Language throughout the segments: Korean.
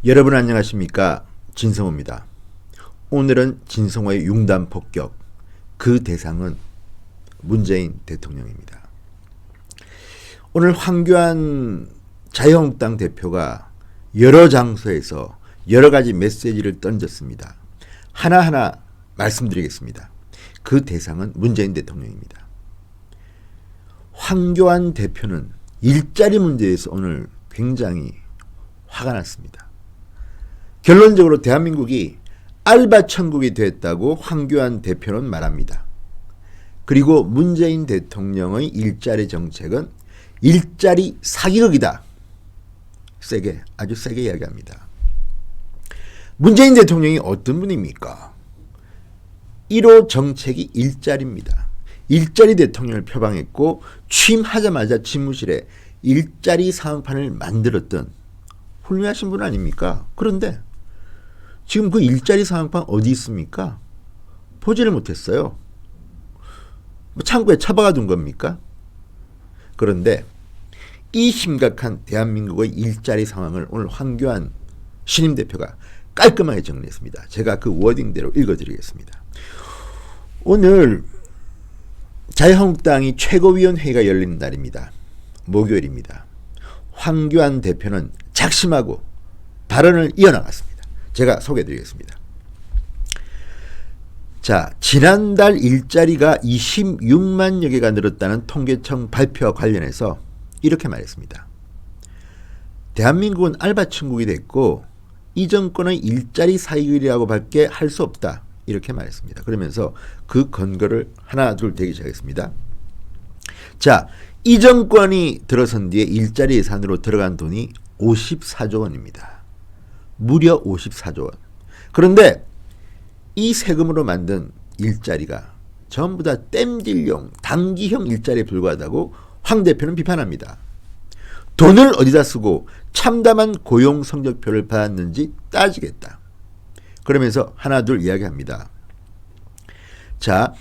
여러분 안녕하십니까? 진성호입니다. 오늘은 진성호의 융단 폭격, 그 대상은 문재인 대통령입니다. 오늘 황교안 자유한국당 대표가 여러 장소에서 여러 가지 메시지를 던졌습니다. 하나하나 말씀드리겠습니다. 그 대상은 문재인 대통령입니다. 황교안 대표는 일자리 문제에서 오늘 굉장히 화가 났습니다. 결론적으로 대한민국이 알바 천국이 됐다고 황교안 대표는 말합니다. 그리고 문재인 대통령의 일자리 정책은 일자리 사기극이다. 아주 세게 이야기합니다. 문재인 대통령이 어떤 분입니까? 1호 정책이 일자리입니다. 일자리 대통령을 표방했고 취임하자마자 집무실에 일자리 상황판을 만들었던 훌륭하신 분 아닙니까? 그런데 지금 그 일자리 상황판 어디 있습니까? 보지를 못했어요. 창고에 처박아 둔 겁니까? 그런데 이 심각한 대한민국의 일자리 상황을 오늘 황교안 신임 대표가 깔끔하게 정리했습니다. 제가 그 워딩대로 읽어드리겠습니다. 오늘 자유한국당이 최고위원회의가 열리는 날입니다. 목요일입니다. 황교안 대표는 작심하고 발언을 이어나갔습니다. 제가 소개해드리겠습니다. 자, 지난달 일자리가 26만여 개가 늘었다는 통계청 발표와 관련해서 이렇게 말했습니다. 대한민국은 알바 천국이 됐고 이 정권의 일자리 사기극이라고 밖에 할 수 없다. 이렇게 말했습니다. 그러면서 그 근거를 하나 둘 대기 시작했습니다. 자, 이 정권이 들어선 뒤에 일자리 예산으로 들어간 돈이 54조 원입니다. 무려 54조 원. 그런데 이 세금으로 만든 일자리가 전부 다 땜질용, 단기형 일자리에 불과하다고 황 대표는 비판합니다. 돈을 어디다 쓰고 참담한 고용 성적표를 받았는지 따지겠다. 그러면서 하나 둘 이야기합니다. 자,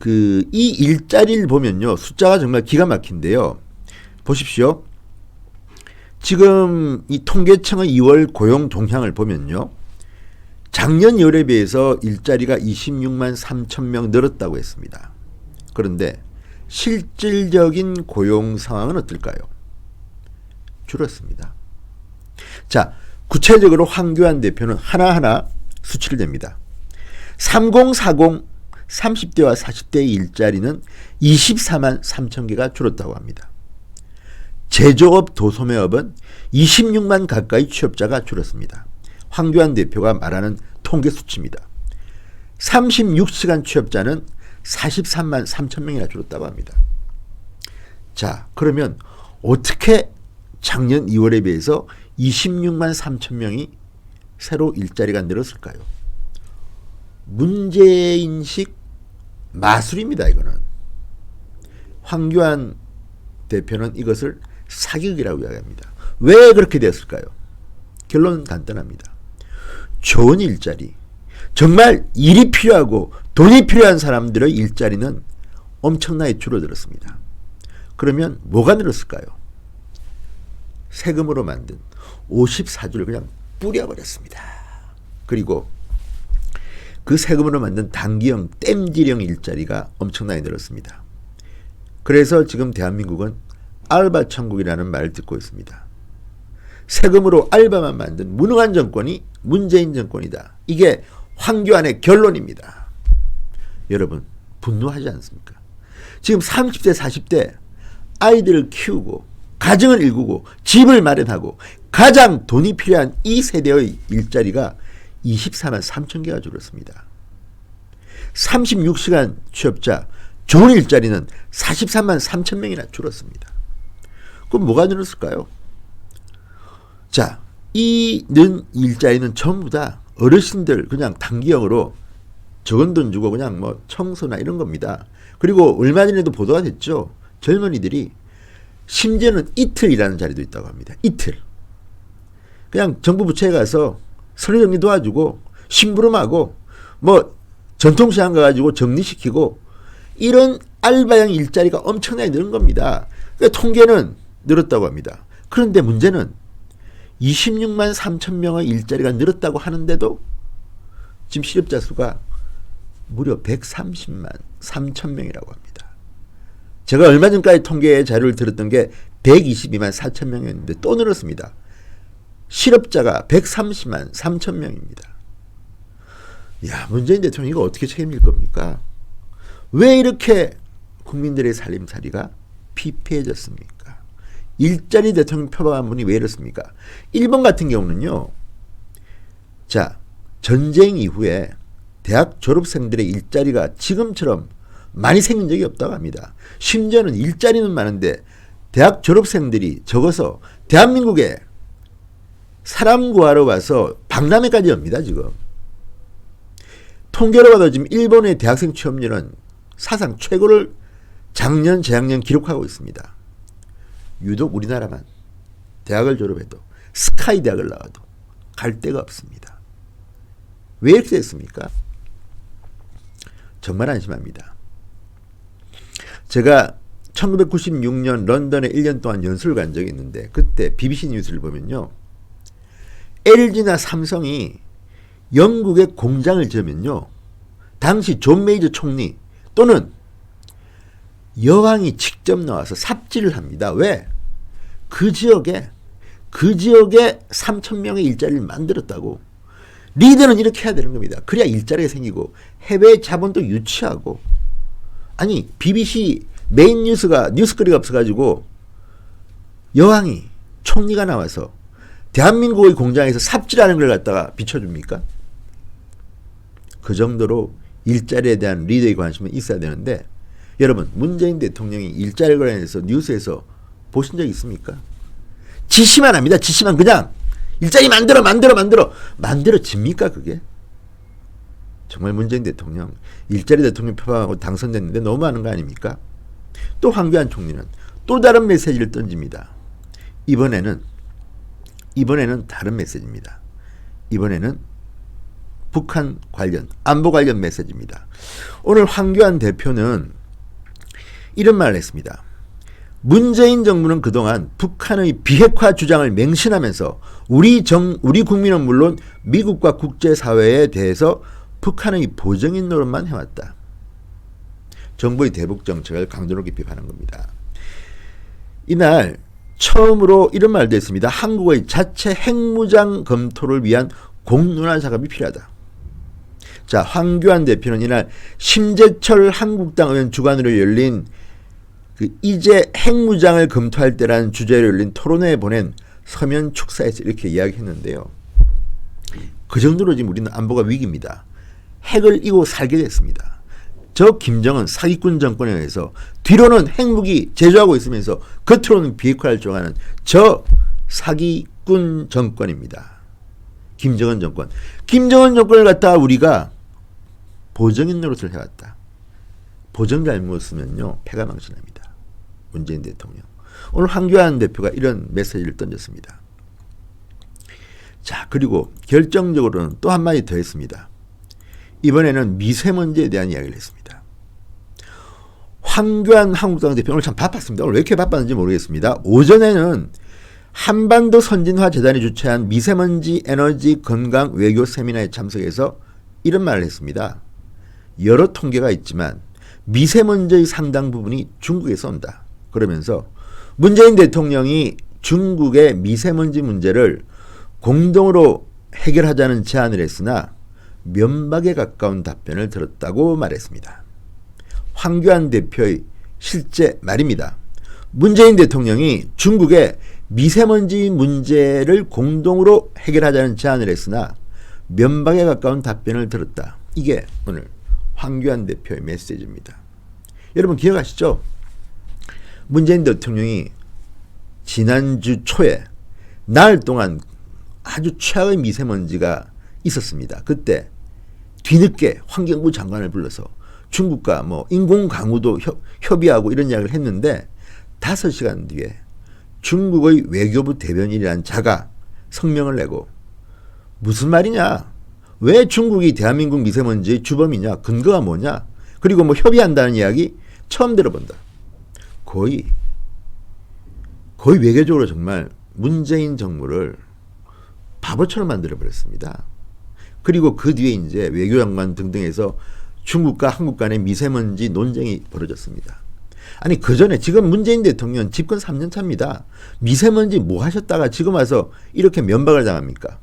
이 일자리를 보면요. 숫자가 정말 기가 막힌데요. 보십시오. 지금 이 통계청의 2월 고용 동향을 보면요. 작년 2월에 비해서 일자리가 26만 3천 명 늘었다고 했습니다. 그런데 실질적인 고용 상황은 어떨까요? 줄었습니다. 자, 구체적으로 황교안 대표는 하나하나 수치를 댑니다. 3040 30대와 40대의 일자리는 24만 3천 개가 줄었다고 합니다. 제조업 도소매업은 26만 가까이 취업자가 줄었습니다. 황교안 대표가 말하는 통계 수치입니다. 36시간 취업자는 43만 3천 명이나 줄었다고 합니다. 자, 그러면 어떻게 작년 2월에 비해서 26만 3천 명이 새로 일자리가 늘었을까요? 문재인식 마술입니다. 이거는. 황교안 대표는 이것을 사기극이라고 이야기합니다. 왜 그렇게 되었을까요? 결론은 간단합니다. 좋은 일자리, 정말 일이 필요하고 돈이 필요한 사람들의 일자리는 엄청나게 줄어들었습니다. 그러면 뭐가 늘었을까요? 세금으로 만든 54조를 그냥 뿌려버렸습니다. 그리고 그 세금으로 만든 단기형 땜질형 일자리가 엄청나게 늘었습니다. 그래서 지금 대한민국은 알바 천국이라는 말을 듣고 있습니다. 세금으로 알바만 만든 무능한 정권이 문재인 정권이다. 이게 황교안의 결론입니다. 여러분 분노하지 않습니까? 지금 30대 40대 아이들을 키우고 가정을 일구고 집을 마련하고 가장 돈이 필요한 이 세대의 일자리가 24만 3천 개가 줄었습니다. 36시간 취업자 좋은 일자리는 43만 3천 명이나 줄었습니다. 그럼 뭐가 늘었을까요? 자, 이 는 일자리는 전부 다 어르신들 그냥 단기형으로 적은 돈 주고 그냥 뭐 청소나 이런 겁니다. 그리고 얼마 전에도 보도가 됐죠. 젊은이들이 심지어는 이틀 일하는 자리도 있다고 합니다. 이틀. 그냥 정부 부처에 가서 서류 정리 도와주고 심부름하고 뭐 전통시장 가가지고 정리시키고 이런 알바형 일자리가 엄청나게 늘은 겁니다. 그러니까 통계는 늘었다고 합니다. 그런데 문제는 26만 3천 명의 일자리가 늘었다고 하는데도 지금 실업자 수가 무려 130만 3천 명이라고 합니다. 제가 얼마 전까지 통계 자료를 들었던 게 122만 4천 명이었는데 또 늘었습니다. 실업자가 130만 3천 명입니다. 야, 문재인 대통령 이거 어떻게 책임질 겁니까? 왜 이렇게 국민들의 살림살이가 피폐해졌습니까? 일자리 대통령 표방한 분이 왜 이렇습니까? 일본 같은 경우는요. 자, 전쟁 이후에 대학 졸업생들의 일자리가 지금처럼 많이 생긴 적이 없다고 합니다. 심지어는 일자리는 많은데 대학 졸업생들이 적어서 대한민국에 사람 구하러 와서 박람회까지 엽니다. 지금. 통계로 봐도 지금 일본의 대학생 취업률은 사상 최고를 작년, 재작년 기록하고 있습니다. 유독 우리나라만 대학을 졸업해도 스카이 대학을 나와도 갈 데가 없습니다. 왜 이렇게 됐습니까? 정말 안심합니다. 제가 1996년 런던에 1년 동안 연수를 간 적이 있는데 그때 BBC 뉴스를 보면요. LG나 삼성이 영국에 공장을 지으면요. 당시 존 메이저 총리 또는 여왕이 직접 나와서 삽질을 합니다. 왜? 그 지역에 3천 명의 일자리를 만들었다고. 리더는 이렇게 해야 되는 겁니다. 그래야 일자리가 생기고 해외 자본도 유치하고. 아니 BBC 메인 뉴스거리가 없어가지고 여왕이 총리가 나와서 대한민국의 공장에서 삽질하는 걸 갖다가 비춰줍니까? 그 정도로 일자리에 대한 리더의 관심은 있어야 되는데 여러분 문재인 대통령이 일자리 관련해서 뉴스에서 보신 적 있습니까? 지시만 합니다. 지시만 그냥 일자리 만들어집니까 그게? 정말 문재인 대통령 일자리 대통령 표방하고 당선됐는데 너무 많은 거 아닙니까? 또 황교안 총리는 또 다른 메시지를 던집니다. 이번에는 다른 메시지입니다. 이번에는 북한 관련 안보 관련 메시지입니다. 오늘 황교안 대표는 이런 말을 했습니다. 문재인 정부는 그동안 북한의 비핵화 주장을 맹신하면서 우리 국민은 물론 미국과 국제사회에 대해서 북한의 보정인 노릇만 해왔다. 정부의 대북 정책을 강도 높게 비판한 겁니다. 이날 처음으로 이런 말도 했습니다. 한국의 자체 핵무장 검토를 위한 공론화 작업이 필요하다. 자, 황교안 대표는 이날 심재철 한국당 의원 주관으로 열린 이제 핵무장을 검토할 때라는 주제로 열린 토론회에 보낸 서면 축사에서 이렇게 이야기했는데요. 그 정도로 지금 우리는 안보가 위기입니다. 핵을 이고 살게 됐습니다. 저 김정은 사기꾼 정권에 의해서 뒤로는 핵무기 제조하고 있으면서 겉으로는 비핵화를 주장하는 저 사기꾼 정권입니다. 김정은 정권을 갖다가 우리가 보정인 노릇을 해왔다. 보정 잘못 쓰면요 패가 망신합니다. 문재인 대통령. 오늘 황교안 대표가 이런 메시지를 던졌습니다. 자, 그리고 결정적으로는 또 한마디 더 했습니다. 이번에는 미세먼지에 대한 이야기를 했습니다. 황교안 한국당 대표 오늘 참 바빴습니다. 오늘 왜 이렇게 바빴는지 모르겠습니다. 오전에는 한반도 선진화 재단이 주최한 미세먼지 에너지 건강 외교 세미나에 참석해서 이런 말을 했습니다. 여러 통계가 있지만 미세먼지의 상당 부분이 중국에서 온다. 그러면서 문재인 대통령이 중국의 미세먼지 문제를 공동으로 해결하자는 제안을 했으나 면박에 가까운 답변을 들었다고 말했습니다. 황교안 대표의 실제 말입니다. 문재인 대통령이 중국의 미세먼지 문제를 공동으로 해결하자는 제안을 했으나 면박에 가까운 답변을 들었다. 이게 오늘 황교안 대표의 메시지입니다. 여러분 기억하시죠? 문재인 대통령이 지난주 초에 나흘 동안 아주 최악의 미세먼지가 있었습니다. 그때 뒤늦게 환경부 장관을 불러서 중국과 인공 강우도 협의하고 이런 이야기를 했는데 5시간 뒤에 중국의 외교부 대변인이라는 자가 성명을 내고 무슨 말이냐? 왜 중국이 대한민국 미세먼지의 주범이냐? 근거가 뭐냐? 그리고 협의한다는 이야기 처음 들어본다. 거의 외교적으로 정말 문재인 정부를 바보처럼 만들어버렸습니다. 그리고 그 뒤에 이제 외교장관 등등에서 중국과 한국 간의 미세먼지 논쟁이 벌어졌습니다. 아니 그 전에 지금 문재인 대통령 집권 3년 차입니다. 미세먼지 뭐 하셨다가 지금 와서 이렇게 면박을 당합니까?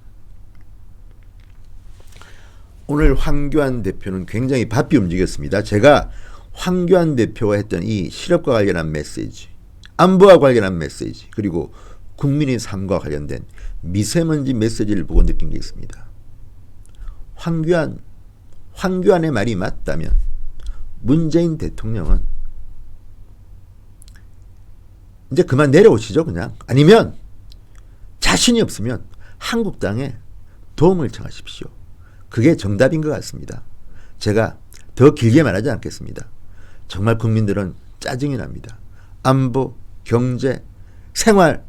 오늘 황교안 대표는 굉장히 바삐 움직였습니다. 제가 황교안 대표가 했던 이 실업과 관련한 메시지, 안보와 관련한 메시지, 그리고 국민의 삶과 관련된 미세먼지 메시지를 보고 느낀 게 있습니다. 황교안의 말이 맞다면 문재인 대통령은 이제 그만 내려오시죠, 그냥. 아니면 자신이 없으면 한국당에 도움을 청하십시오. 그게 정답인 것 같습니다. 제가 더 길게 말하지 않겠습니다. 정말 국민들은 짜증이 납니다. 안보, 경제, 생활,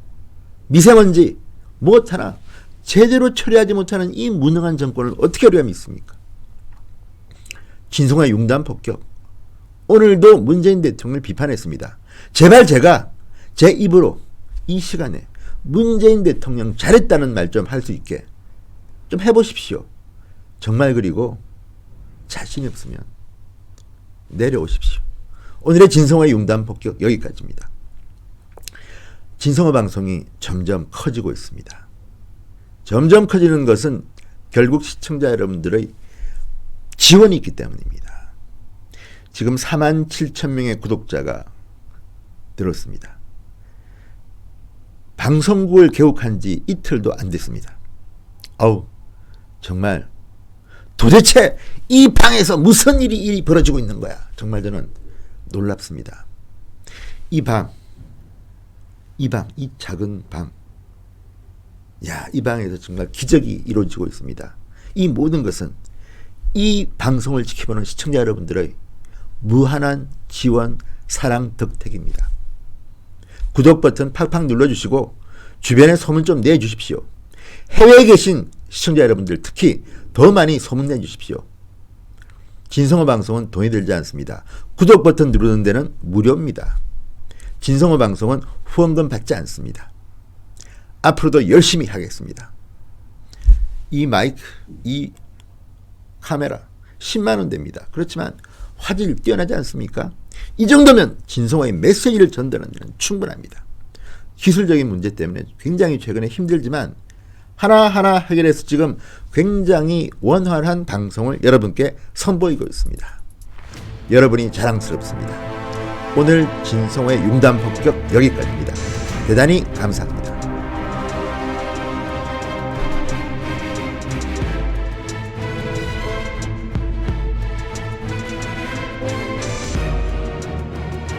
미세먼지 무엇 하나 제대로 처리하지 못하는 이 무능한 정권을 어떻게 어려야 믿습니까? 진성화 융단 폭격. 오늘도 문재인 대통령을 비판했습니다. 제발 제가 제 입으로 이 시간에 문재인 대통령 잘했다는 말 좀 할 수 있게 좀 해보십시오. 정말 그리고 자신이 없으면 내려오십시오. 오늘의 진성화의 융단 폭격 여기까지입니다. 진성화 방송이 점점 커지고 있습니다. 점점 커지는 것은 결국 시청자 여러분들의 지원이 있기 때문입니다. 지금 47,000명의 구독자가 늘었습니다. 방송국을 개국한 지 이틀도 안 됐습니다. 정말 도대체 이 방에서 무슨 일이 벌어지고 있는 거야. 정말 저는 놀랍습니다. 이 작은 방. 이 방에서 정말 기적이 이루어지고 있습니다. 이 모든 것은 이 방송을 지켜보는 시청자 여러분들의 무한한 지원, 사랑, 덕택입니다. 구독 버튼 팍팍 눌러주시고 주변에 소문 좀 내주십시오. 해외에 계신 시청자 여러분들 특히 더 많이 소문 내주십시오. 진성화 방송은 돈이 들지 않습니다. 구독 버튼 누르는 데는 무료입니다. 진성화 방송은 후원금 받지 않습니다. 앞으로도 열심히 하겠습니다. 이 마이크, 이 카메라 10만 원 됩니다. 그렇지만 화질 뛰어나지 않습니까? 이 정도면 진성화의 메시지를 전달하는 데는 충분합니다. 기술적인 문제 때문에 굉장히 최근에 힘들지만 하나하나 해결해서 지금 굉장히 원활한 방송을 여러분께 선보이고 있습니다. 여러분이 자랑스럽습니다. 오늘 진성화의 융단 폭격 여기까지입니다. 대단히 감사합니다.